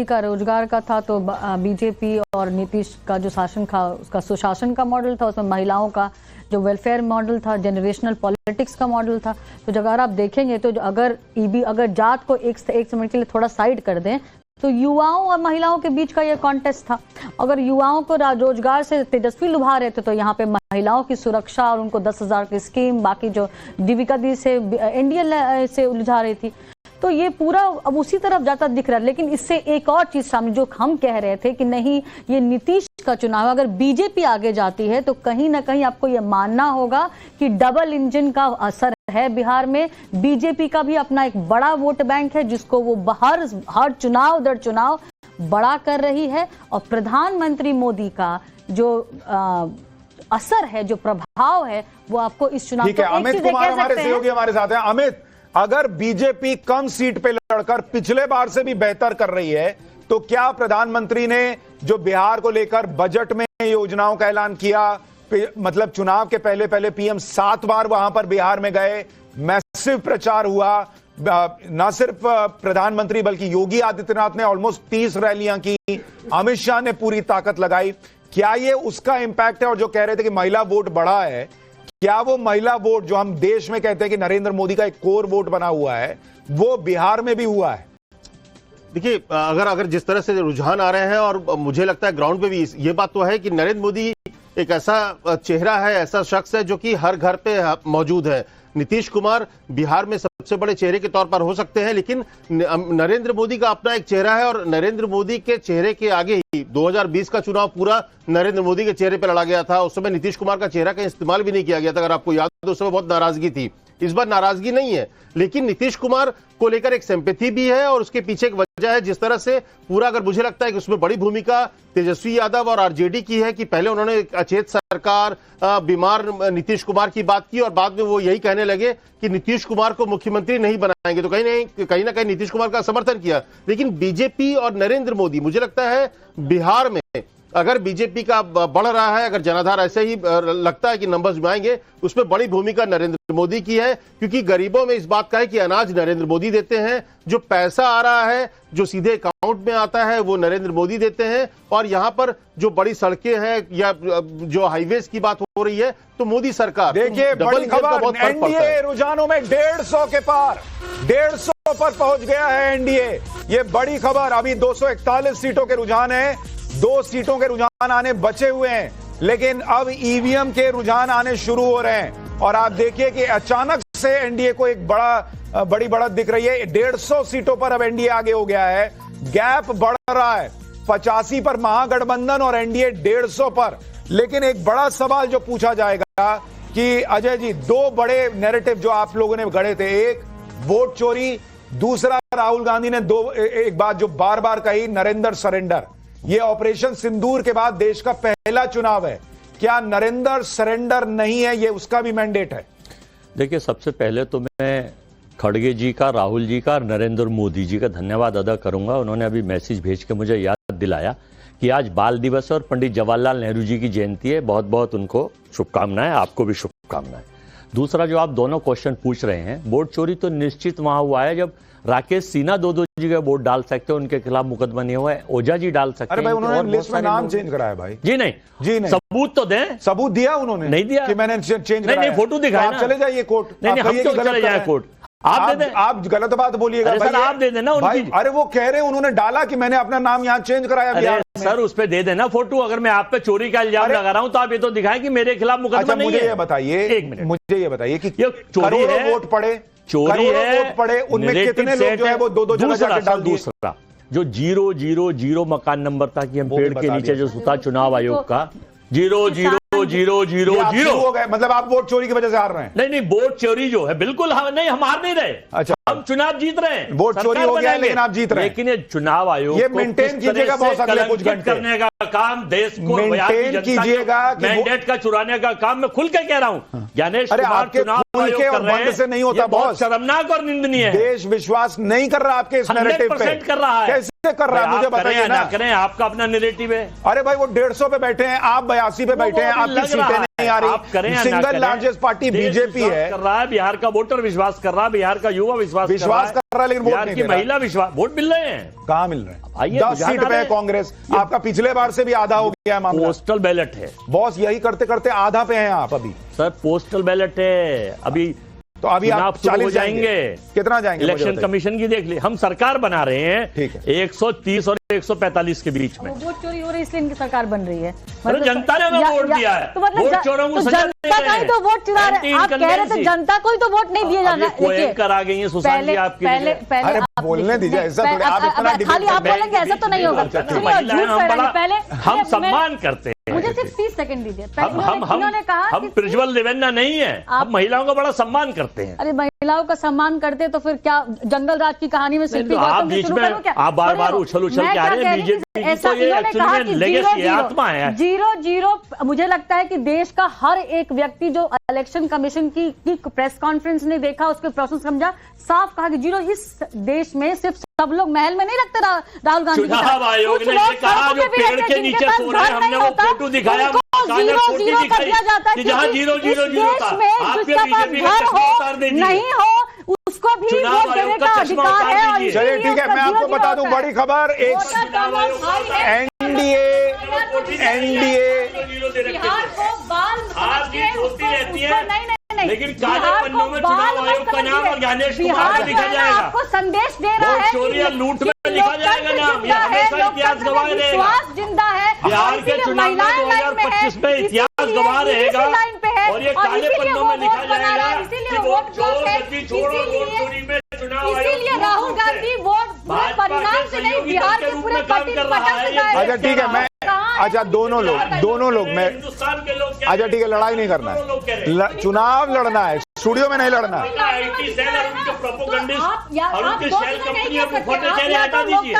का रोजगार का था तो बीजेपी और नीतीश का जो शासन था उसका सुशासन का मॉडल था, उसमें महिलाओं का जो वेलफेयर मॉडल था, जनरेशनल पॉलिटिक्स का मॉडल था। तो अगर आप देखेंगे तो अगर जात को एक समय के लिए थोड़ा साइड कर दें तो युवाओं और महिलाओं के बीच का ये कॉन्टेस्ट था। अगर युवाओं को रोजगार से तेजस्वी लुभा रहे थे तो यहाँ पे महिलाओं की सुरक्षा और उनको 10,000 की स्कीम, बाकी जो जीविका दी से इंडियन से उलझा रही थी, तो ये पूरा अब उसी तरफ जाता दिख रहा है। लेकिन इससे एक और चीज सामने जो हम कह रहे थे कि नहीं, ये नीतीश का चुनाव, अगर बीजेपी आगे जाती है तो कहीं ना कहीं आपको ये मानना होगा कि डबल इंजन का असर है बिहार में। बीजेपी का भी अपना एक बड़ा वोट बैंक है जिसको वो हर चुनाव दर चुनाव बड़ा कर रही है, और प्रधानमंत्री मोदी का जो असर है, जो प्रभाव है, वो आपको इस चुनाव ठीक है। अमित कुमार हमारे सहयोगी हमारे साथ हैं। अमित, अगर बीजेपी कम सीट पे लड़कर पिछले बार से भी बेहतर कर रही है तो क्या प्रधानमंत्री ने जो बिहार को लेकर बजट में योजनाओं का ऐलान किया, मतलब चुनाव के पहले पीएम 7 बार वहां पर बिहार में गए, मैसिव प्रचार हुआ, न सिर्फ प्रधानमंत्री बल्कि योगी आदित्यनाथ ने ऑलमोस्ट 30 रैलियां की, अमित शाह ने पूरी ताकत लगाई, क्या ये उसका इंपैक्ट है? और जो कह रहे थे कि महिला वोट बढ़ा है, क्या वो महिला वोट जो हम देश में कहते हैं कि नरेंद्र मोदी का एक कोर वोट बना हुआ है, वो बिहार में भी हुआ है? देखिए, अगर जिस तरह से रुझान आ रहे हैं, और मुझे लगता है ग्राउंड पे भी ये बात तो है कि नरेंद्र मोदी एक ऐसा चेहरा है, ऐसा शख्स है जो कि हर घर पे मौजूद है। नीतीश कुमार बिहार में सबसे बड़े चेहरे के तौर पर हो सकते हैं, लेकिन नरेंद्र मोदी का अपना एक चेहरा है, और नरेंद्र मोदी के चेहरे के आगे ही 2020 का चुनाव पूरा नरेंद्र मोदी के चेहरे पर लड़ा गया था। उस समय नीतीश कुमार का चेहरा का इस्तेमाल भी नहीं किया गया था, अगर आपको याद हो। उस समय बहुत नाराजगी थी। इस बार नाराजगी नहीं है, लेकिन नीतीश कुमार को लेकर एक सिंपैथी भी है, और उसके पीछे एक वजह है जिस तरह से पूरा, अगर मुझे लगता है कि उसमें बड़ी भूमिका तेजस्वी यादव और आरजेडी की है कि पहले उन्होंने अचेत सरकार, बीमार नीतीश कुमार की बात की, और बाद में वो यही कहने लगे कि नीतीश कुमार को मुख्यमंत्री नहीं बनाएंगे, तो कहीं ना कहीं नीतीश कुमार का समर्थन किया। लेकिन बीजेपी और नरेंद्र मोदी, मुझे लगता है बिहार में अगर बीजेपी का बढ़ रहा है, अगर जनाधार ऐसे ही लगता है कि नंबर्स में आएंगे, उसमें बड़ी भूमिका नरेंद्र मोदी की है, क्योंकि गरीबों में इस बात का है कि अनाज नरेंद्र मोदी देते हैं, जो पैसा आ रहा है, जो सीधे अकाउंट में आता है, वो नरेंद्र मोदी देते हैं, और यहां पर जो बड़ी सड़कें हैं या जो हाईवेज की बात हो रही है, तो मोदी सरकार। देखिए, बड़ी खबर, एनडीए रुझानों में 150 के पार, 150 पर पहुंच गया है एनडीए। ये बड़ी खबर। अभी 241 सीटों के रुझान है, 2 सीटों के रुझान आने बचे हुए हैं, लेकिन अब ईवीएम के रुझान आने शुरू हो रहे हैं। और आप देखिए कि अचानक से एनडीए को एक बड़ी बढ़त दिख रही है। 150 सीटों पर अब एनडीए आगे हो गया है, गैप बढ़ रहा है। 85 पर महागठबंधन और एनडीए 150 पर। लेकिन एक बड़ा सवाल जो पूछा जाएगा कि अजय जी, 2 बड़े नैरेटिव जो आप लोगों ने गढ़े थे, एक वोट चोरी, दूसरा राहुल गांधी ने एक बात जो बार बार कही, नरेंद्र सरेंडर। ये ऑपरेशन सिंदूर के बाद देश का पहला चुनाव है, क्या नरेंद्र सरेंडर नहीं है, ये उसका भी मैंडेट है? देखिए, सबसे पहले तो मैं खड़गे जी का, राहुल जी का और नरेंद्र मोदी जी का धन्यवाद अदा करूंगा। उन्होंने अभी मैसेज भेज के मुझे याद दिलाया कि आज बाल दिवस और पंडित जवाहरलाल नेहरू जी की जयंती है। बहुत बहुत उनको शुभकामनाएं, आपको भी शुभकामनाएं। दूसरा, जो आप दोनों क्वेश्चन पूछ रहे हैं, वोट चोरी तो निश्चित वहां हुआ है जब राकेश सिन्हा 2 जगह वोट डाल सकते हैं, उनके खिलाफ मुकदमा नहीं हुआ है, ओझा जी डाल सकते हैं। अरे भाई, उन्होंने लिस्ट में नाम चेंज कराया भाई। जी नहीं, सबूत तो दें। सबूत दिया उन्होंने? नहीं दिया कि मैंने चेंज कराया। नहीं, फोटो दिखाया। आप चले जाइए कोर्ट। नहीं, हम क्यों चले जाए कोर्ट? आप दे दें। आप गलत बात बोलिएगा भाई, आप दे देना उनकी। अरे वो कह रहे उन्होंने डाला कि मैंने अपना नाम यहाँ चेंज कराया बिहार में। सर, उस पे दे देना फोटो। अगर मैं आप पे चोरी का इल्जाम लगा रहा हूं तो आप ये तो दिखाएं कि मेरे खिलाफ मुकदमा नहीं है। मुझे ये बताइए, एक मिनट, मुझे ये बताइए कि चोरी है, वोट पड़े, चोरी है, वोट पड़े, उनमें कितने लोग जो है वो 2-2 जगह जाके डाल दिए। दूसरा, जो 000 मकान नंबर था कि हम पेड़ के नीचे जो सुता चुनाव आयोग का 00000 हो गए, मतलब आप वोट चोरी की वजह से हार रहे हैं? नहीं, वोट चोरी जो है बिल्कुल नहीं, हम हार नहीं रहे। अच्छा, हम चुनाव जीत रहे हैं, वोट चोरी हो गया है लेकिन आप जीत रहे हैं। लेकिन ये चुनाव आयोग ये मेंटेन कीजिएगा बहुत अगले कुछ घंटे करने का काम, देश को मेंटेन कीजिएगा, मैंडेट का चुराने का काम मैं खुल के कह रहा हूं। ज्ञानेश कुमार चुनाव आयोग कर रहे हैं, से नहीं होता, बहुत शर्मनाक और निंदनीय है। देश विश्वास नहीं कर रहा आपके इस नैरेटिव पे। कर रहा है। कैसे कैसे कर रहा है मुझे बताइए ना। करें, आपका अपना नैरेटिव है। अरे भाई वो 150 पे बैठे हैं, आप 82 पे बैठे हैं, आपकी सीटें नहीं आ रही। सिंगल लार्जेस्ट पार्टी बीजेपी है। कर रहा है, बिहार का वोटर विश्वास कर रहा है, बिहार का युवा विश्वास कर रहा है, लेकिन वोट बिहार नहीं की दे रहा। महिला विश्वास, वोट मिल रहे हैं। कहां मिल रहे हैं? आइए, 10 सीट पे है कांग्रेस, आपका पिछले बार से भी आधा हो गया है मामला। पोस्टल बैलेट है बॉस, यही करते करते आधा पे हैं आप अभी। सर पोस्टल बैलेट है अभी, तो अभी आप 40 जाएंगे। कितना जाएंगे? इलेक्शन कमीशन की देख ली, हम सरकार बना रहे हैं। ठीक है। 130 और 145 के बीच में। वोट चोरी हो रही है इसलिए इनकी सरकार बन रही है। अरे जनता ने हमें वोट दिया है, तो मतलब वोट चोरों को सजा दे जनता रहे का ही हैं। तो वोट चुरा रहे हैं। आप कह रहे थे जनता को ही तो वोट नहीं दिए जाना। कोयल कर आ गई है सुशांत जी आपके लिए। पहले बोलने दीजिए, ऐसा थोड़ी आप इतना खाली आप बोलेंगे ऐसा तो नहीं होगा। पहले हम सम्मान करते हैं। मुझे सिर्फ 30 सेकंड दीजिए। हम प्रज्वल देवेन्ना नहीं है, हम महिलाओं का बड़ा सम्मान करते हैं। अरे महिलाओं का सम्मान करते तो फिर क्या जंगल राज की कहानी में शिल्पी गौतम से शुरू करूं क्या? आप बार बार उछल के आ रहे हैं। बीजेपी की तो ये एक्चुअली में लेगेसी है, आत्मा है। 0-0 मुझे लगता है कि देश का हर एक व्यक्ति जो इलेक्शन कमीशन की प्रेस कॉन्फ्रेंस ने देखा, उसके प्रोसेस समझा, साफ कहा कि 0 इस देश में सिर्फ सब लोग महल में नहीं रखते राहुल गांधी। चुनाव आयोग ने कहा जो पेड़ के नीचे सो रहे हैं, हमने वो फोटो दिखाया, जहाँ 0-0-0 था। आपके बीजेपी का चश्मा उतार दीजिए, नहीं हो उसको भी वोट देने का अधिकार है। चलिए ठीक है, मैं आपको बता दूं बड़ी खबर। बिहार को बाल होती रहती है, लेकिन काले पन्नों में चुनाव आयोग का नाम और ज्ञानेश कुमार लिखा जाएगा। आपको संदेश दे रहा है चोरी और लूट में लिखा जाएगा नाम। ये हमेशा इतिहास गवाह रहेगा। विश्वास जिंदा है। बिहार के चुनाव में 2025 में इतिहास गवाह रहेगा और ये काले पन्नों में लिखा जाएगा कि वोट चोर गति छोड़ और वोट चोरी में चुनाव आयोग। इसीलिए राहुल गांधी वोट परिणाम से नहीं, बिहार के पूरे काम कर रहा है। अच्छा ठीक है, मैं अच्छा दोनों लोग मैं हिंदुस्तान के लोग अच्छा ठीक है, लड़ाई नहीं करना है, चुनाव लड़ना है, स्टूडियो में नहीं लड़ना है। आईटी सेल और उनके प्रोपेगेंडिस्ट और उनके शेल कंपनियों को खोटे चेहरे हटा दीजिए।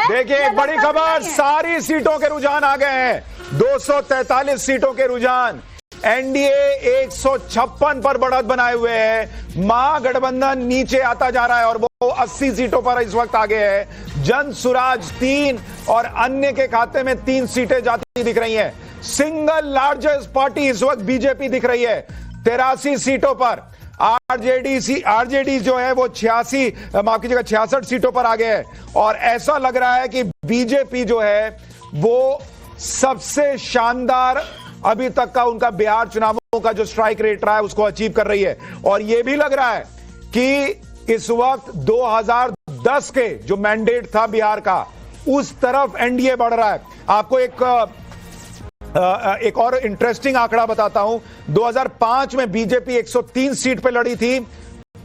देखिए एक बड़ी खबर, सारी सीटों के रुझान आ गए हैं। 243 सीटों के रुझान, एनडीए 156 पर बढ़त बनाए हुए है। महागठबंधन नीचे आता जा रहा है और वो 80 सीटों पर इस वक्त आगे है। जन सुराज 3 और अन्य के खाते में 3 सीटें जाती दिख रही हैं। सिंगल लार्जेस्ट पार्टी इस वक्त बीजेपी दिख रही है 83 सीटों पर। आरजेडी जो है वो 66 सीटों पर आगे है और ऐसा लग रहा है कि बीजेपी जो है वो सबसे शानदार अभी तक का उनका बिहार चुनावों का जो स्ट्राइक रेट रहा है उसको अचीव कर रही है। और यह भी लग रहा है कि इस वक्त 2010 के जो मैंडेट था बिहार का, उस तरफ एनडीए बढ़ रहा है। आपको एक और इंटरेस्टिंग आंकड़ा बताता हूं। 2005 में बीजेपी 103 सीट पे लड़ी थी,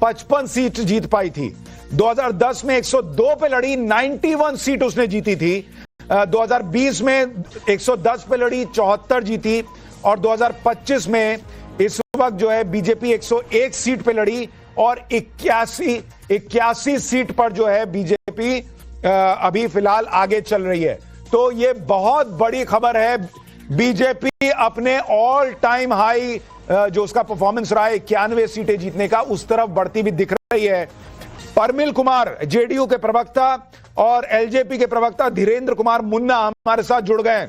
55 सीट जीत पाई थी। 2010 में 102 पे लड़ी, 91 सीट उसने जीती थी। 2020 में 110 पे लड़ी, 74 जीती। और 2025 में इस वक्त जो है बीजेपी 101 सीट पे लड़ी और 81 सीट पर जो है बीजेपी अभी फिलहाल आगे चल रही है। तो ये बहुत बड़ी खबर है। बीजेपी अपने ऑल टाइम हाई जो उसका परफॉर्मेंस रहा है 91 सीटें जीतने का, उस तरफ बढ़ती भी दिख रही है। परमिल कुमार जेडीयू के प्रवक्ता और एलजेपी के प्रवक्ता धीरेन्द्र कुमार मुन्ना हमारे साथ जुड़ गए।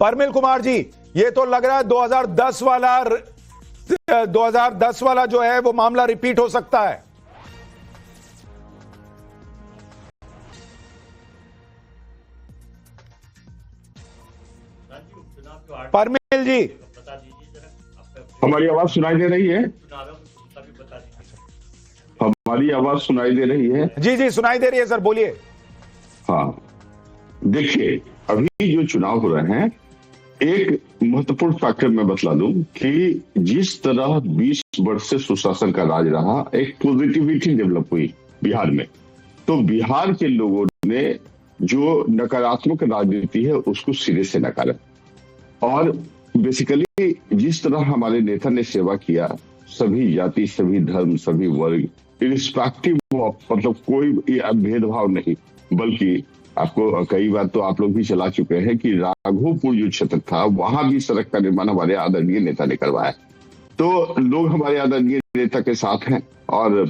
परमिल कुमार जी, ये तो लग रहा है 2010 वाला जो है वो मामला रिपीट हो सकता है। परमिल जी, हमारी आवाज सुनाई दे रही है? हमारी आवाज सुनाई दे रही है? जी जी सुनाई दे रही है सर, बोलिए। हाँ, देखिए अभी जो चुनाव हो रहे हैं, एक महत्वपूर्ण फैक्टर मैं बतला दूं कि जिस तरह 20 वर्ष से सुशासन का राज रहा, एक पॉजिटिविटी डेवलप हुई बिहार में। तो बिहार के लोगों ने जो नकारात्मक राजनीति है उसको सिरे से नकारा और बेसिकली जिस तरह हमारे नेता ने सेवा किया, सभी जाति, सभी धर्म, सभी वर्ग, इरिस्पेक्टिव मतलब कोई भेदभाव नहीं, बल्कि आपको कई बार तो आप लोग भी चला चुके हैं कि राघोपुर जो क्षेत्र था वहां भी सड़क का निर्माण हमारे आदरणीय नेता ने करवाया। तो लोग हमारे आदरणीय नेता के साथ हैं और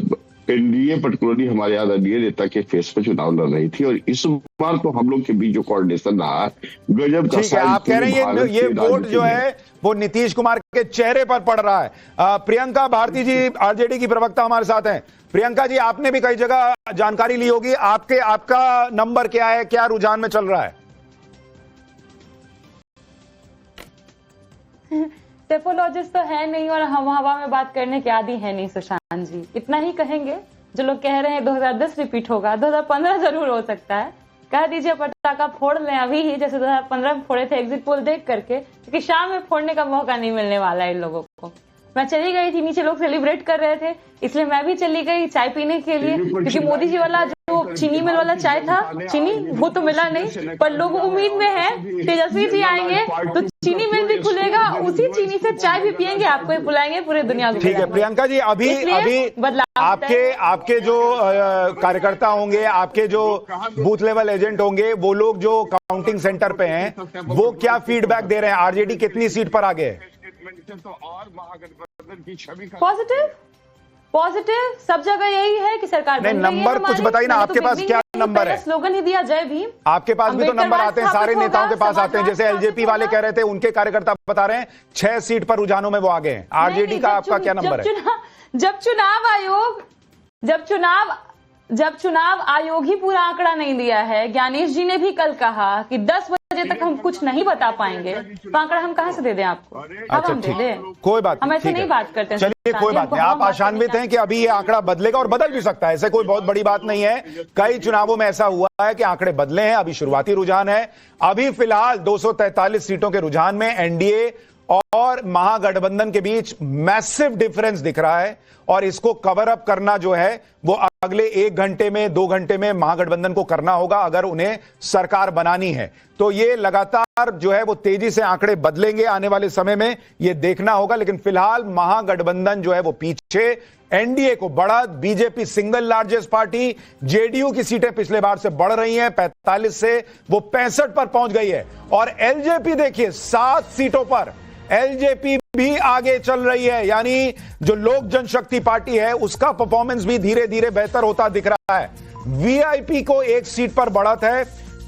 एनडीए पर्टिकुलरली हमारे यहाँ एनडीए नेता के फेस पे चुनाव लड़ रही थी, और इस बार तो हम लोग के बीच जो कोऑर्डिनेशन रहा गजब का। ठीक है, आप कह रहे हैं ये वोट जो है वो नीतीश कुमार के चेहरे पर पड़ रहा है। प्रियंका भारती जी आरजेडी की प्रवक्ता हमारे साथ हैं। प्रियंका जी, आपने भी कई जगह जानकारी ली होगी, आपका नंबर क्या है, क्या रुझान में चल रहा है? टेपोलॉजिस्ट तो है नहीं और हम हवा में बात करने के आदि है नहीं सुशांत जी। इतना ही कहेंगे, जो लोग कह रहे हैं 2010 रिपीट होगा, 2015 जरूर हो सकता है। कह दीजिए पटाखा फोड़ लें अभी ही, जैसे 2015 में फोड़े थे एग्जिट पोल देख करके, क्योंकि शाम में फोड़ने का मौका नहीं मिलने वाला है इन लोगों को। मैं चली गई थी, नीचे लोग सेलिब्रेट कर रहे थे, इसलिए मैं भी चली गई चाय पीने के लिए, क्योंकि मोदी जी वाला जो चीनी मिल वाला चाय था, चीनी वो तो मिला नहीं, पर लोग उम्मीद में है तेजस्वी जी आएंगे तो चीनी मिल भी खुलेगा, उसी चीनी से चाय भी पियेंगे, आपको ही बुलाएंगे, पूरे दुनिया को। ठीक है प्रियंका जी, अभी आपके जो कार्यकर्ता होंगे, आपके जो बूथ लेवल एजेंट होंगे, वो लोग जो काउंटिंग सेंटर पे हैं, वो क्या फीडबैक दे रहे हैं? आरजेडी कितनी सीट पर आगे है? पॉजिटिव सब जगह यही है कि सरकार नहीं, नंबर कुछ बताइए ना, आपके पास क्या नंबर है? स्लोगन ही दिया जय भीम। आपके पास भी तो नंबर आते हैं, सारे नेताओं के पास आते हैं। जैसे एलजेपी वाले कह रहे थे, उनके कार्यकर्ता बता रहे हैं 6 सीट पर रुझानों में वो आगे हैं। आरजेडी का आपका क्या नंबर है? जब चुनाव आयोग ही पूरा आंकड़ा नहीं दिया है, ज्ञानेश जी ने भी कल कहा कि 10 बजे तक हम कुछ नहीं बता पाएंगे, तो आंकड़ा हम कहां से दे दें आपको? अब हम दे दें? कोई बात हम ऐसे नहीं बात करते। चलिए कोई बात नहीं, आप आशान्वित हैं कि अभी ये आंकड़ा बदलेगा, और बदल भी सकता है, ऐसे कोई बहुत बड़ी बात नहीं है। कई चुनावों में ऐसा हुआ है कि आंकड़े बदले हैं, अभी शुरुआती रुझान है। अभी फिलहाल 243 सीटों के रुझान में एनडीए और महागठबंधन के बीच मैसिव डिफरेंस दिख रहा है, और इसको कवर अप करना जो है वो अगले 1 घंटे में 2 घंटे में महागठबंधन को करना होगा, अगर उन्हें सरकार बनानी है। तो ये लगातार जो है वो तेजी से आंकड़े बदलेंगे आने वाले समय में, ये देखना होगा। लेकिन फिलहाल महागठबंधन जो है वो पीछे, एनडीए को बढ़त, BJP single largest party, JDU की सीटें पिछले बार से बढ़ रही हैं, 45 से वो 65 पर पहुंच गई है। और एलजेपी देखिए 7 सीटों पर एलजेपी भी आगे चल रही है, यानी जो लोक जनशक्ति पार्टी है उसका परफॉर्मेंस भी धीरे धीरे बेहतर होता दिख रहा है। वीआईपी को 1 सीट पर बढ़त है।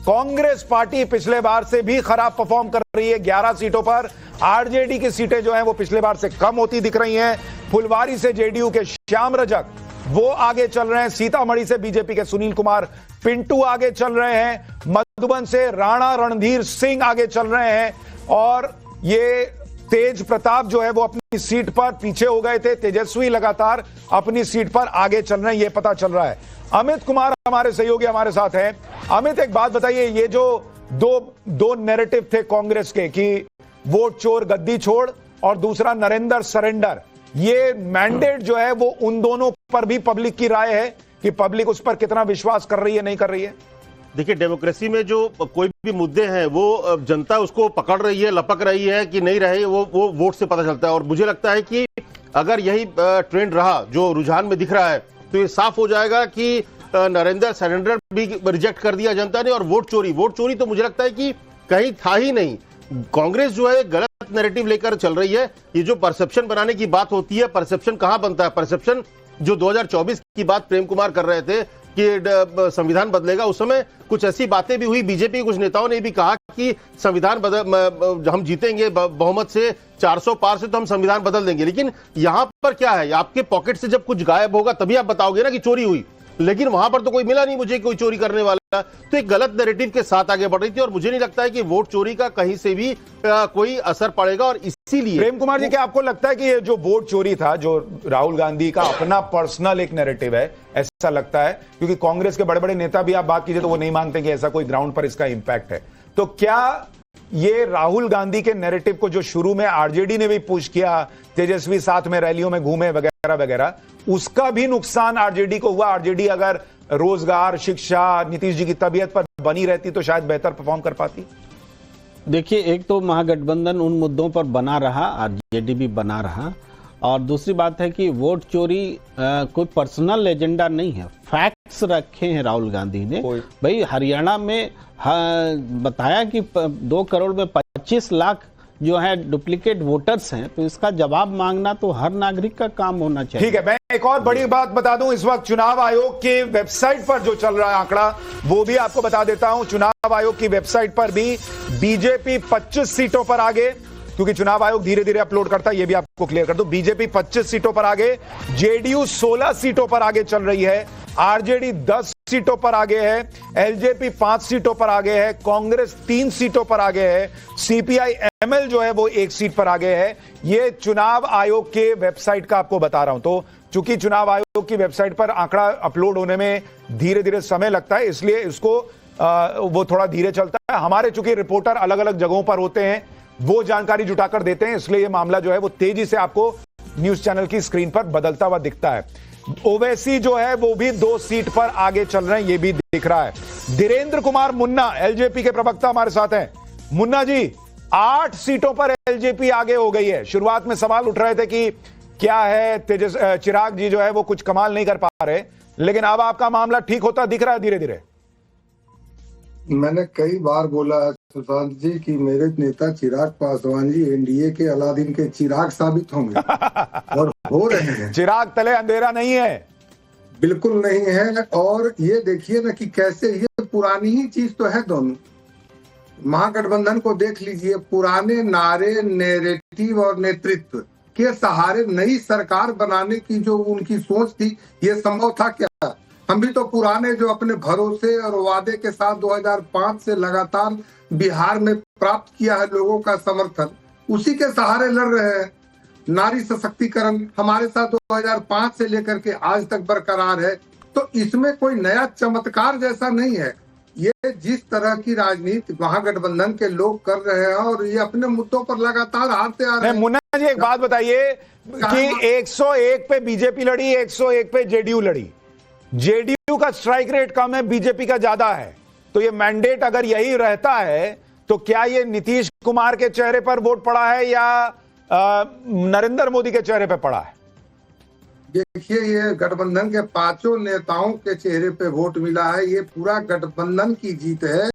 कांग्रेस पार्टी पिछले बार से भी खराब परफॉर्म कर रही है 11 सीटों पर। आरजेडी की सीटें जो हैं वो पिछले बार से कम होती दिख रही हैं। फुलवारी से जेडीयू के श्याम रजक वो आगे चल रहे हैं। सीतामढ़ी से बीजेपी के सुनील कुमार पिंटू आगे चल रहे हैं। मधुबन से राणा रणधीर सिंह आगे चल रहे हैं। और ये तेज प्रताप जो है वो अपनी सीट पर पीछे हो गए थे। तेजस्वी लगातार अपनी सीट पर आगे चल रहे हैं, ये पता चल रहा है। अमित कुमार हमारे सहयोगी हमारे साथ हैं। अमित, एक बात बताइए, ये जो दो नैरेटिव थे कांग्रेस के कि वोट चोर गद्दी छोड़ और दूसरा नरेंद्र सरेंडर, ये मैंडेट जो है वो उन दोनों पर भी पब्लिक की राय है कि पब्लिक उस पर कितना विश्वास कर रही है, नहीं कर रही है? देखिए, डेमोक्रेसी में जो कोई भी मुद्दे हैं वो जनता उसको पकड़ रही है, लपक रही है कि नहीं रहे, वो वोट से पता चलता है। और मुझे लगता है कि अगर यही ट्रेंड रहा जो रुझान में दिख रहा है, तो ये साफ हो जाएगा कि नरेंद्र सरेंडर भी रिजेक्ट कर दिया जनता ने। और वोट चोरी तो मुझे लगता है कि कहीं था ही नहीं। कांग्रेस जो है गलत नैरेटिव लेकर चल रही है। ये जो परसेप्शन बनाने की बात होती है, परसेप्शन कहां बनता है? परसेप्शन जो 2024 की बात प्रेम कुमार कर रहे थे कि संविधान बदलेगा, उस समय कुछ ऐसी बातें भी हुई। बीजेपी के कुछ नेताओं ने भी कहा कि संविधान हम जीतेंगे बहुमत से 400 पार से तो हम संविधान बदल देंगे। लेकिन यहां पर क्या है, आपके पॉकेट से जब कुछ गायब होगा तभी आप बताओगे ना कि चोरी हुई। लेकिन वहां पर तो कोई मिला नहीं मुझे, कोई चोरी करने वाला। तो एक गलत नैरेटिव के साथ आगे बढ़ रही थी। और मुझे नहीं लगता है कि वोट चोरी का कहीं से भी कोई असर पड़ेगा। और इसीलिए प्रेम कुमार जी, क्या आपको लगता है कि ये जो वोट चोरी था, जो राहुल गांधी का अपना पर्सनल एक नैरेटिव है, ऐसा लगता है? क्योंकि कांग्रेस के बड़े बड़े नेता भी आप बात कीजिए तो वो नहीं मानते कि ऐसा कोई ग्राउंड पर इसका इंपैक्ट है। तो क्या ये राहुल गांधी के नैरेटिव को जो शुरू में आरजेडी ने भी पुश किया, तेजस्वी साथ में रैलियों में घूमे वगैरह वगैरह, उसका भी नुकसान आरजेडी को हुआ? आरजेडी अगर रोजगार, शिक्षा, नीतीश जी की तबीयत पर बनी रहती तो शायद बेहतर परफॉर्म कर पाती। देखिए, एक तो महागठबंधन उन मुद्दों पर बना रहा, आरजेडी भी बना रहा। और दूसरी बात है कि वोट चोरी कोई पर्सनल एजेंडा नहीं है, फैक्ट्स रखे हैं राहुल गांधी ने। भाई हरियाणा में बताया कि 2 करोड़ में 25 लाख जो है डुप्लीकेट वोटर्स हैं, तो इसका जवाब मांगना तो हर नागरिक का काम होना चाहिए। ठीक है, मैं एक और बड़ी बात बता दूं, इस वक्त चुनाव आयोग के वेबसाइट पर जो चल रहा है आंकड़ा वो भी आपको बता देता हूं। चुनाव आयोग की वेबसाइट पर भी बीजेपी 25 सीटों पर आगे, क्योंकि चुनाव आयोग धीरे धीरे अपलोड करता है, ये भी आपको क्लियर कर दूं। बीजेपी 25 सीटों पर आगे, जेडीयू 16 सीटों पर आगे चल रही है, आरजेडी 10 सीटों पर आगे है, एलजेपी 5 सीटों पर आगे है, कांग्रेस 3 सीटों पर आगे है, सीपीआई एमएल जो है वो 1 सीट पर आगे है। ये चुनाव आयोग के वेबसाइट का आपको बता रहा हूं। तो चूंकि चुनाव आयोग की वेबसाइट पर आंकड़ा अपलोड होने में धीरे धीरे समय लगता है, इसलिए इसको वो थोड़ा धीरे चलता है। हमारे चूंकि रिपोर्टर अलग अलग जगहों पर होते हैं, वो जानकारी जुटाकर देते हैं, इसलिए ये मामला जो है वो तेजी से आपको न्यूज चैनल की स्क्रीन पर बदलता हुआ दिखता है। ओवैसी जो है वो भी 2 सीट पर आगे चल रहे हैं, ये भी दिख रहा है। धीरेन्द्र कुमार मुन्ना एलजेपी के प्रवक्ता हमारे साथ हैं। मुन्ना जी, 8 सीटों पर एलजेपी आगे हो गई है। शुरुआत में सवाल उठ रहे थे कि क्या है, चिराग जी जो है वो कुछ कमाल नहीं कर पा रहे, लेकिन अब आपका मामला ठीक होता दिख रहा है धीरे धीरे। मैंने कई बार बोला है सुशांत जी कि मेरे नेता चिराग पासवान जी एनडीए के अलादीन के चिराग साबित होंगे और हो रहे हैं। चिराग तले अंधेरा नहीं है, बिल्कुल नहीं है। और ये देखिए ना कि कैसे ये पुरानी ही चीज तो है। दोनों महागठबंधन को देख लीजिए, पुराने नारे, नैरेटिव और नेतृत्व के सहारे नई सरकार बनाने की जो उनकी सोच थी, ये संभव था क्या? हम भी तो पुराने जो अपने भरोसे और वादे के साथ 2005 से लगातार बिहार में प्राप्त किया है लोगों का समर्थन, उसी के सहारे लड़ रहे हैं। नारी सशक्तिकरण हमारे साथ 2005 से लेकर के आज तक बरकरार है। तो इसमें कोई नया चमत्कार जैसा नहीं है। ये जिस तरह की राजनीति महागठबंधन के लोग कर रहे हैं और ये अपने मुद्दों पर लगातार हारते आ रहे हैं। मुन्ना जी, एक बात बताइए कि 101 पे बीजेपी लड़ी, 101 पे जेडीयू लड़ी। जेडीयू का स्ट्राइक रेट कम है, बीजेपी का ज्यादा है। तो ये मैंडेट अगर यही रहता है तो क्या ये नीतीश कुमार के चेहरे पर वोट पड़ा है या नरेंद्र मोदी के चेहरे पर पड़ा है? देखिए, ये गठबंधन के 5 नेताओं के चेहरे पे वोट मिला है। ये पूरा गठबंधन की जीत है।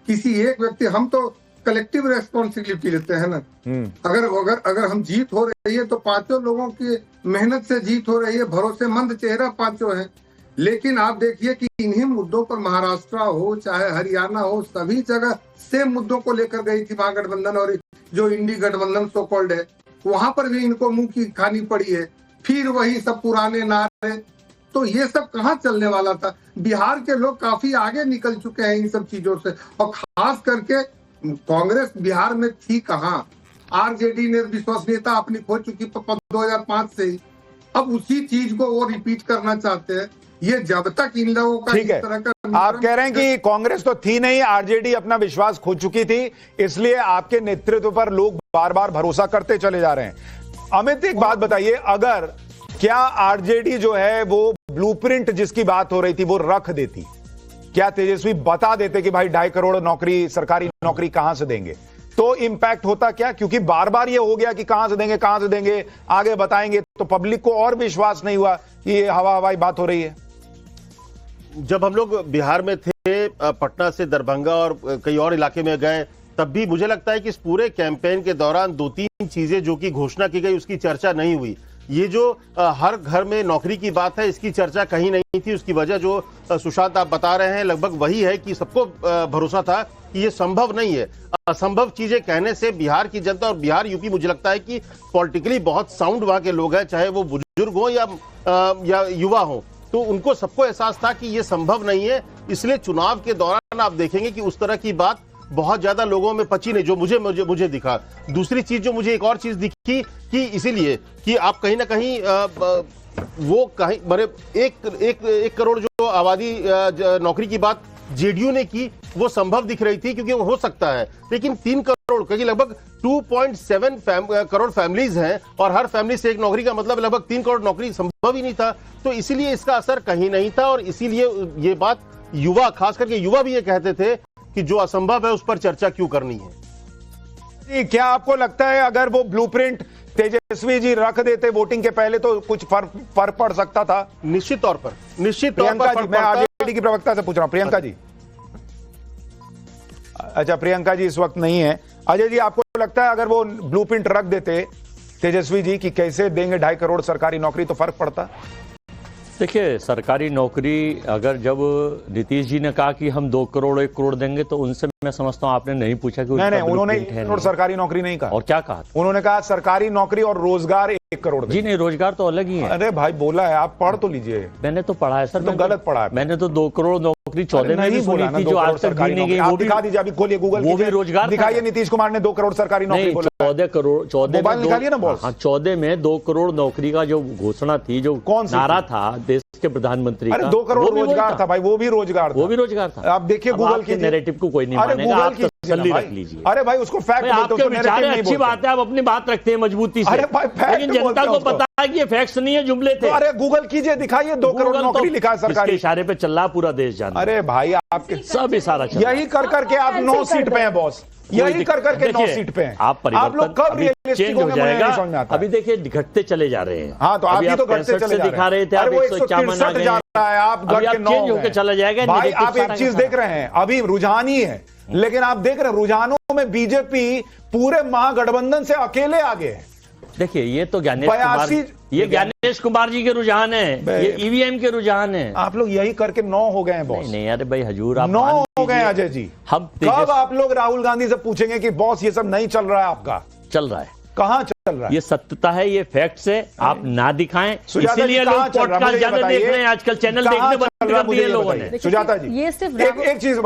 किसी एक व्यक्ति, हम तो कलेक्टिव रेस्पॉन्सिबिलिटी लेते हैं ना। अगर हम जीत हो रही है तो 5 लोगों की मेहनत से जीत हो रही है। भरोसेमंद चेहरा 5 है। लेकिन आप देखिए कि इन्हीं मुद्दों पर महाराष्ट्र हो चाहे हरियाणा हो, सभी जगह सेम मुद्दों को लेकर गई थी महागठबंधन। और जो इंडी गठबंधन सो कॉल्ड है, वहां पर भी इनको मुंह की खानी पड़ी है। फिर वही सब पुराने नारे। तो ये सब कहाँ चलने वाला था? बिहार के लोग काफी आगे निकल चुके हैं इन सब चीजों से। और खास करके कांग्रेस बिहार में थी कहाँ? आरजेडी ने विश्वसनीयता अपनी खो चुकी 2005 से ही। अब उसी चीज को वो रिपीट करना चाहते हैं। ये जब तक इन लोगों का इस तरह का, आप कह रहे हैं कि कांग्रेस तो थी नहीं, आरजेडी अपना विश्वास खो चुकी थी, इसलिए आपके नेतृत्व पर लोग बार बार भरोसा करते चले जा रहे हैं। अमित, एक बात बताइए, अगर क्या आरजेडी जो है वो ब्लूप्रिंट जिसकी बात हो रही थी वो रख देती, क्या तेजस्वी बता देते कि भाई 2.5 करोड़ नौकरी, सरकारी नौकरी कहां से देंगे, तो इंपैक्ट होता क्या? क्योंकि बार बार ये हो गया कि कहां से देंगे, आगे बताएंगे, तो पब्लिक को और विश्वास नहीं हुआ कि ये हवाई बात हो रही है। जब हम लोग बिहार में थे, पटना से दरभंगा और कई और इलाके में गए, तब भी मुझे लगता है कि इस पूरे कैंपेन के दौरान 2-3 चीजें जो कि घोषणा की गई उसकी चर्चा नहीं हुई। ये जो हर घर में नौकरी की बात है, इसकी चर्चा कहीं नहीं थी। उसकी वजह जो सुशांत आप बता रहे हैं लगभग वही है कि सबको भरोसा था कि ये संभव नहीं है। असंभव चीजें कहने से बिहार की जनता, और बिहार यूपी मुझे लगता है कि पॉलिटिकली बहुत साउंड वहां के लोग हैं, चाहे वो बुजुर्ग हो या युवा हो, तो उनको सबको एहसास था कि ये संभव नहीं है। इसलिए चुनाव के दौरान आप देखेंगे कि उस तरह की बात बहुत ज्यादा लोगों में पची नहीं, जो मुझे दिखा। दूसरी चीज जो मुझे एक और चीज दिखी कि इसीलिए कि आप कहीं ना कहीं वो कहीं बड़े 1 करोड़ जो आबादी नौकरी की बात जेडीयू ने की, वो संभव दिख रही थी क्योंकि वो हो सकता है। लेकिन 3 करोड़, क्योंकि लगभग 2.7 करोड़ फैमिलीज हैं और हर फैमिली से 1 नौकरी का मतलब लगभग 3 करोड़ नौकरी संभव ही नहीं था। तो इसीलिए इसका असर कहीं नहीं था। और इसीलिए ये बात युवा, खास करके युवा भी ये कहते थे कि जो असंभव है उस पर चर्चा क्यों करनी है। क्या आपको लगता है अगर वो ब्लूप्रिंट तेजस्वी जी रख देते वोटिंग के पहले तो कुछ फर्क पड़ सकता था? निश्चित तौर पर प्रियंका जी, मैं आरजेडी की प्रवक्ता से पूछ रहा हूं। प्रियंका जी, अच्छा प्रियंका जी इस वक्त नहीं है। अजय जी, आपको लगता है अगर वो ब्लूप्रिंट रख देते तेजस्वी जी कि कैसे देंगे 2.5 करोड़ सरकारी नौकरी, तो फर्क पड़ता? देखिए, सरकारी नौकरी अगर जब नीतीश जी ने कहा कि हम 2 करोड़ 1 करोड़ देंगे, तो उनसे मैं समझता हूं आपने नहीं पूछा कि नहीं, उन्होंने 1 करोड़ सरकारी नौकरी नहीं कहा। और क्या कहा? उन्होंने कहा सरकारी नौकरी और रोजगार 1 करोड़। जी नहीं, रोजगार तो अलग ही है। अरे भाई बोला है, आप पढ़ तो लीजिए। मैंने तो पढ़ा है सर। तो गलत पढ़ा है। मैंने तो 2 करोड़ नौकरी 14 में भी सुनी थी, जो आज तक दी नहीं गई। वो दिखा दीजिए, अभी खोलिए गूगल, वो भी रोजगार दिखाइए। नीतीश कुमार ने 2 करोड़ सरकारी नौकरी बोला। 14 करोड़, 14 मोबाइल निकालिए ना बॉस। हाँ, 14 में 2 करोड़ नौकरी का जो घोषणा थी, जो नारा था देश के प्रधानमंत्री का, 2 करोड़ रोजगार था भाई, वो भी रोजगार था। वो भी रोजगार था। आप देखिए गूगल की नैरेटिव को कोई नहीं मानेगा, आप तसल्ली रख लीजिए। अरे भाई उसको फैक्ट आपके विचार अच्छी बात है, आप अपनी बात रखते हैं मजबूती से, लेकिन जनता को पता है कि ये फैक्ट्स नहीं है, जुमले थे। अरे गूगल कीजिए, दिखाइए 2 करोड़ नौकरी लिखा है सरकारी। इशारे पे चल रहा पूरा देश जाना। अरे भाई आपके सब इशारा यही कर करके आप 9 सीट पे हैं बॉस, यही कर करके 9 सीट पे हैं। आप लोग कब चेंज हो जाएगा? अभी देखिए घटते चले जा रहे हैं। हाँ, तो आप भी तो घटते चले दिखा रहे थे, आप 153 जा रहा है, आप घट के 9 चेंज होकर चला जाएगा। भाई आप एक चीज देख रहे हैं, अभी रुझान ही है, लेकिन आप देख रहे हैं रुझानों में बीजेपी पूरे महागठबंधन से अकेले आगे है। देखिए, ये तो ज्ञानेश कुमार जी के रुझान है, ये ईवीएम के रुझान है। आप लोग यही करके 9 हो गए हैं बॉस। नहीं अरे भाई हजूर, आप 9 हो गए अजय जी। हम कब आप लोग राहुल गांधी से पूछेंगे कि बॉस ये सब नहीं चल रहा है आपका? चल रहा है। कहाँ चल रहा है? ये सत्यता है, ये फैक्ट्स है, आप ना दिखाएं, इसीलिए लोग पॉडकास्ट ज्यादा देख रहे हैं आजकल, चैनल देखने बंद कर दिए लोगों ने। सुजाता जी, ये सिर्फ एक चीज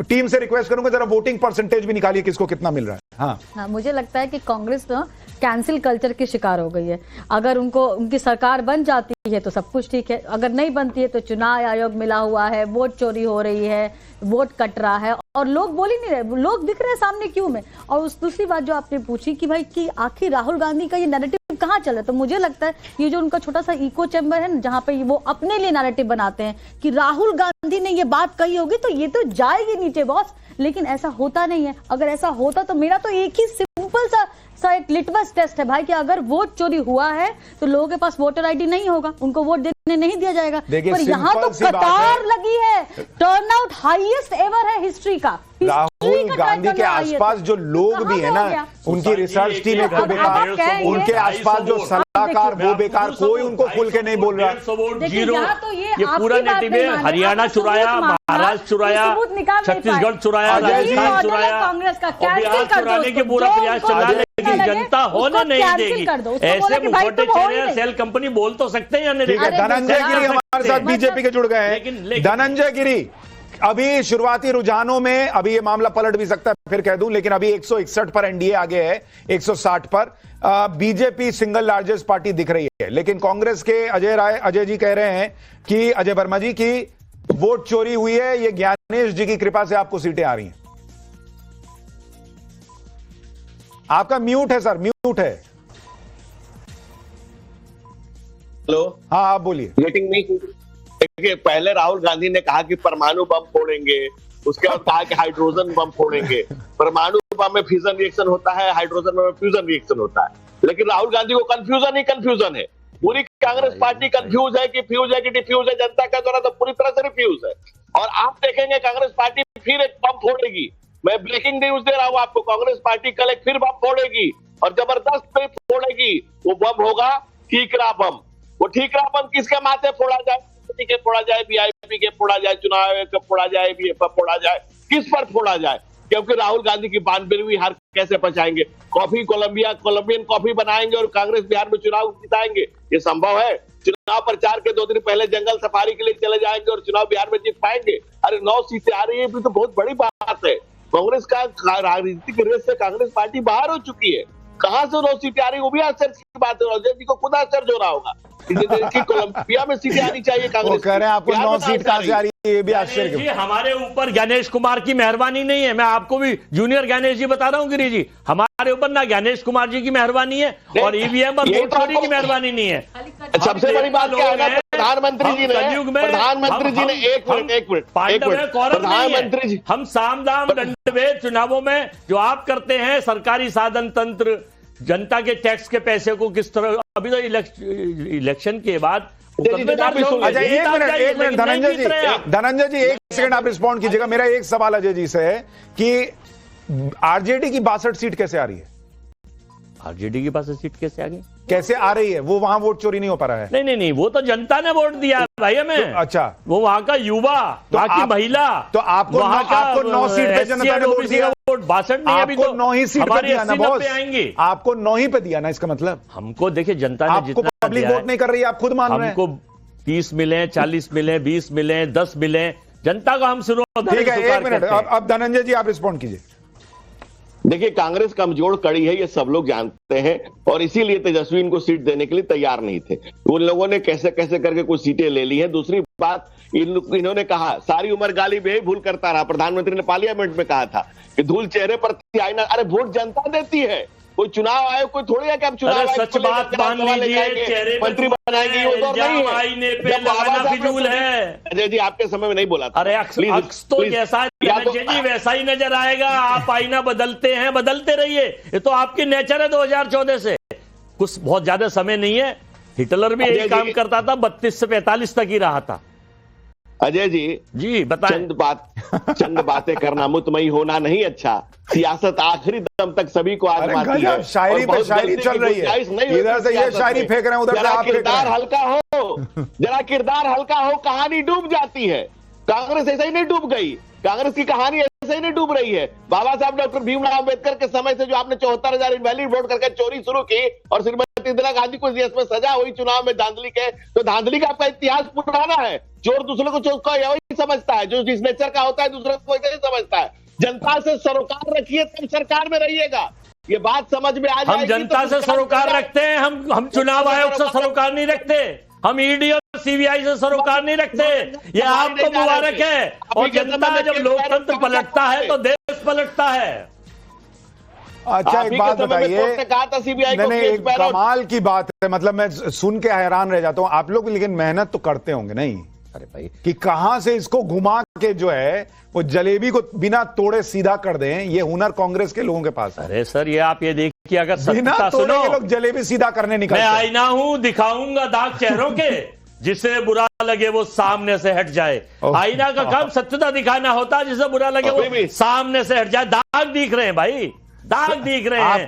टीम से रिक्वेस्ट करूंगा, जरा वोटिंग परसेंटेज भी निकालिए, किसको कितना मिल रहा है। हाँ, मुझे लगता है कि कांग्रेस ना कैंसिल कल्चर की शिकार हो गई है। अगर उनकी सरकार बन जाती है तो सब कुछ ठीक है, अगर नहीं बनती है तो चुनाव आयोग मिला हुआ है, वोट चोरी हो रही है, वोट कट रहा है और लोग बोल ही नहीं रहे, लोग दिख रहे हैं सामने क्यों में। और उस दूसरी बात जो आपने पूछी कि भाई कि आखिर राहुल गांधी का ये नैरेटिव कहाँ चल रहा है, तो मुझे लगता है ये जो उनका छोटा सा इको चैम्बर है ना, जहाँ पे वो अपने लिए नैरेटिव बनाते हैं कि राहुल गांधी ने ये बात कही होगी तो ये तो जाएगी नीचे बॉस, लेकिन ऐसा होता नहीं है। अगर ऐसा होता तो मेरा तो एक ही सिंपल सा एक लिटमस टेस्ट है भाई कि अगर वोट चोरी हुआ है तो लोगों के पास वोटर आईडी नहीं होगा, उनको वोट देने नहीं दिया जाएगा। पर यहाँ तो कतार लगी है, टर्नआउट हाईएस्ट एवर है हिस्ट्री का। राहुल गांधी के आसपास जो लोग भी है ना, उनकी रिसर्च टीम एक तो बेकार, उनके आसपास जो सलाहकार वो बेकार, कोई उनको खुल के नहीं बोल रहा। ये पूरा नेटिव है, हरियाणा चुराया, महाराष्ट्र चुराया, छत्तीसगढ़ चुराया, राजस्थान चुराया, कांग्रेस का बिहार चुराने के पूरा प्रयास चल रहा है, लेकिन जनता होने नहीं देगी। ऐसे मुखौटे चेहरे सेल कंपनी बोल तो सकते हैं या नहीं? धनंजय गिरी हमारे साथ बीजेपी के जुड़ गए हैं। धनंजय गिरी, अभी शुरुआती रुझानों में अभी ये मामला पलट भी सकता है, फिर कह दूं, लेकिन अभी 161 पर एनडीए आगे है, 160 पर बीजेपी सिंगल लार्जेस्ट पार्टी दिख रही है। लेकिन कांग्रेस के अजय जी कह रहे हैं कि अजय वर्मा जी की वोट चोरी हुई है, ये ज्ञानेश जी की कृपा से आपको सीटें आ रही हैं। आपका म्यूट है सर, म्यूट है। हेलो, हाँ आप बोलिए। Getting me? देखिए, पहले राहुल गांधी ने कहा कि परमाणु बम फोड़ेंगे, उसके बाद कहा कि हाइड्रोजन बम फोड़ेंगे। परमाणु बम में फ्यूजन रिएक्शन होता है, हाइड्रोजन में फ्यूजन रिएक्शन होता है, लेकिन राहुल गांधी को कंफ्यूजन ही कंफ्यूजन है। पूरी कांग्रेस पार्टी कंफ्यूज है कि फ्यूज है कि डिफ्यूज है, जनता का द्वारा तो पूरी तरह से रिफ्यूज है। और आप देखेंगे कांग्रेस पार्टी फिर एक बम फोड़ेगी। मैं ब्रेकिंग न्यूज दे रहा हूं आपको, कांग्रेस पार्टी कल एक फिर बम फोड़ेगी और जबरदस्त पे फोड़ेगी। वो बम होगा ठीकरा बम। वो ठीकरा बम किसके माथे फोड़ा जाए? के फोड़ा जाए, वीआईपी के फोड़ा जाए, चुनाव आयोग के फोड़ा जाए, बीएसएफ फोड़ा जाए, किस पर फोड़ा जाए? क्योंकि राहुल गांधी की 92वीं हार कैसे बचाएंगे? कोलंबियन कॉफी बनाएंगे और कांग्रेस बिहार में चुनाव जिताएंगे, ये संभव है? चुनाव प्रचार के 2 दिन पहले जंगल सफारी के लिए चले जाएंगे और चुनाव बिहार में जीत पाएंगे? अरे 9 सीटें आ रही है, तो बहुत बड़ी बात है। कांग्रेस का राजनीतिक रेस से कांग्रेस पार्टी बाहर हो चुकी है। कहां से 9 सीटें आ रही है, वो भी आश्चर्य की बात है। अजय जी को खुद आश्चर्य हो रहा होगा कि कोलंबिया में सीटें आनी चाहिए कांग्रेस। कह रहे हैं आपको 9 सीट कहां से आ रही है, ये भी आश्चर्य की। हमारे ऊपर ज्ञानेश कुमार की मेहरबानी नहीं है, मैं आपको भी जूनियर ज्ञानेश जी बता रहा हूँ गिरी जी, हमारे ऊपर ना ज्ञानेश कुमार जी की मेहरबानी है और ईवीएम और वोट चोरी की मेहरबानी नहीं है। सबसे बड़ी बात क्या है ना, प्रधानमंत्री जी ने एक मिनट प्रधानमंत्री जी, हम साम दाम दंडभेद चुनावों में जो आप करते हैं, सरकारी साधन तंत्र, जनता के टैक्स के पैसे को किस तरह, अभी तो इलेक्शन के बाद एक मिनट धनंजय जी 1 सेकंड आप रिस्पॉन्ड कीजिएगा। मेरा एक सवाल अजय जी से है कि आरजेडी की 62 सीट कैसे आ रही है? आरजेडी के पास सीट कैसे आ गई? कैसे आ रही है? वो वहां वोट चोरी नहीं हो पा रहा है। नहीं, वो तो जनता ने वोट दिया है भाई हमें। अच्छा, वो वहां का युवा, वहां की महिला, तो आपको वहां का आपको 9 सीट पे जनता ने वोट दिया। वोट 62 नहीं, अभी तो 9 ही सीट पे दिया ना बॉस, आएंगे। आपको 9 ही पे दिया ना, इसका मतलब हमको देखिए जनता ने आपको जितना पब्लिक वोट नहीं कर रही है, आप खुद मान रहे हैं। हमको 30 मिले, 40 मिले, 20 मिले, 10 मिले, जनता को हम शुरू। ठीक है, 1 मिनट, अब धनंजय जी आप रिस्पॉन्ड कीजिए। देखिए, कांग्रेस कमजोर कड़ी है, ये सब लोग जानते हैं, और इसीलिए तेजस्वी इनको सीट देने के लिए तैयार नहीं थे। उन लोगों ने कैसे कैसे करके कुछ सीटें ले ली हैं। दूसरी बात, इन्होंने कहा सारी उम्र गाली में ही भूल करता रहा। प्रधानमंत्री ने पार्लियामेंट में कहा था कि धूल चेहरे पर थी आईना। अरे वोट जनता देती है, कोई चुनाव आयोग कोई थोड़ी है कि आप चुनाव आयोग सच बात मान लीजिए, चेहरे पे मंत्री बनाएंगे, वो तो नहीं है। आईने पे लगाना फिजूल है। अजय जी, आपके समय में नहीं बोला था। अरे अक्स तो जैसा धनंजय जी वैसा ही नजर आएगा। आप आईना बदलते हैं, बदलते रहिए, ये तो आपकी नेचर है 2014 से। कुछ बहुत ज्यादा समय नहीं है। हिटलर भी यही काम करता था, 32 से 45 तक ही रहा था। अजय जी बताएं। चंद बातें करना, मुतमई होना नहीं अच्छा। सियासत आखिरी दम तक सभी को आजमाती है। शायरी पे शायरी चल रही है, इधर से ये शायरी फेंक रहे हैं, उधर से आप फेंक रहे हैं। किरदार हल्का हो, जरा किरदार हल्का हो, कहानी डूब जाती है। कांग्रेस ऐसे ही नहीं डूब गई, कांग्रेस की कहानी ऐसे ही नहीं डूब रही है। बाबा साहब डॉक्टर भीमराव अम्बेडकर के समय से जो आपने 74,000 इनवैलिड वोट करके चोरी शुरू की, और श्रीमती इंदिरा गांधी को इसमें सजा हुई चुनाव में धांधली के, तो धांधली का आपका इतिहास पुराना है। चोर दूसरे को चोर को यही समझता है, जो जिस नेचर का होता है दूसरे को वैसे ही समझता है। जनता से सरोकार रखिए, तब सरकार में रहिएगा। ये बात समझ में आ जाएगी। हम जनता से सरोकार रखते हैं, हम चुनाव आयोग से सरोकार नहीं रखते, हम ईडी और सीबीआई से सरोकार नहीं रखते। ये आपको मुबारक है। और जनता जब लोकतंत्र पलटता है तो देश पलटता है। अच्छा, एक बात बताइए, कहा था सीबीआई को, एक कमाल की बात है, मतलब मैं सुन के हैरान रह जाता हूं। आप लोग लेकिन मेहनत तो करते होंगे नहीं? अरे भाई, कि कहां से इसको घुमा के जो है वो जलेबी को बिना तोड़े सीधा कर दें, ये हुनर कांग्रेस के लोगों के पास है। अरे सर, ये आप ये देखिए, अगर बिना सत्ता तोड़े सुनो, ये लोग जलेबी सीधा करने निकलते मैं हैं। आईना हूं, दिखाऊंगा दाग चेहरों के, जिसे बुरा लगे वो सामने से हट जाए। आईना का काम सत्यता दिखाना होता है, जिसे बुरा लगे वो सामने से हट जाए। दाग दिख रहे हैं भाई, दाग दिख रहे हैं।